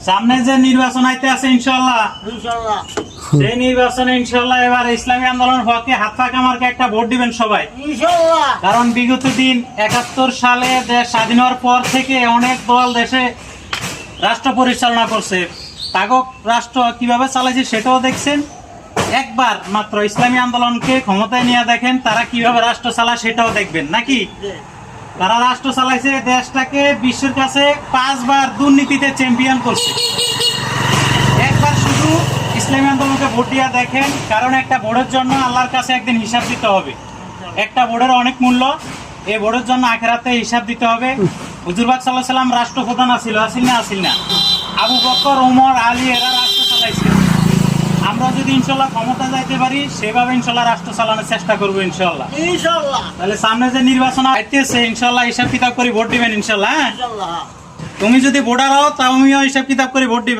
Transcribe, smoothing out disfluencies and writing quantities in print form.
সামনে যে নির্বাচন আইতে আছে ইনশাআল্লাহ সেই নির্বাচনে ইনশাআল্লাহ এবার ইসলামী আন্দোলনের পক্ষে হাত পাকা মার্কে একটা ভোট দিবেন সবাই কারণ বিগত দিন ৭১ সালে দেশ স্বাধীন হওয়ার পর থেকে অনেক দল দেশে রাষ্ট্র পরিচালনা করছে, তাগক রাষ্ট্র কিভাবে চালাইছে সেটাও দেখছেন। একবার মাত্র ইসলামী আন্দোলনকে ক্ষমতায় নিয়ে দেখেন তারা কিভাবে রাষ্ট্র চালায় সেটাও দেখবেন নাকি। তারা রাষ্ট্র চালাইছে, দেশটাকে বিশ্বের কাছে 5 বার দুর্নীতিতে চ্যাম্পিয়ন করছে। একবার শুধু ইসলামী আন্দোলনকে ভোট দিয়ে দেখেন, কারণ একটা ভোটের জন্য আল্লাহর কাছে একদিন হিসাব দিতে হবে। একটা ভোটের অনেক মূল্য, এই ভোটের জন্য আখিরাতে হিসাব দিতে হবে। হুজুর পাক সাল্লাল্লাহু আলাইহি ওয়াসাল্লাম রাষ্ট্রপ্রধান আসিল না? আবু বকর, ওমর, আলী এরা রাষ্ট্র চালাইছে। আমরা যদি ইনশাআল্লাহ ক্ষমতা যাইতে পারি সেভাবে ইনশাআল্লাহ রাষ্ট্র চালানোর চেষ্টা করবো ইনশাআল্লাহ। তাহলে সামনে যে নির্বাচন আইতেছে ইনশাআল্লাহ হিসাব কিতাব করে ভোট দিবেন ইনশাআল্লাহ। তুমি যদি ভোটার হও তাও হিসাব কিতাব করে ভোট দিবেন।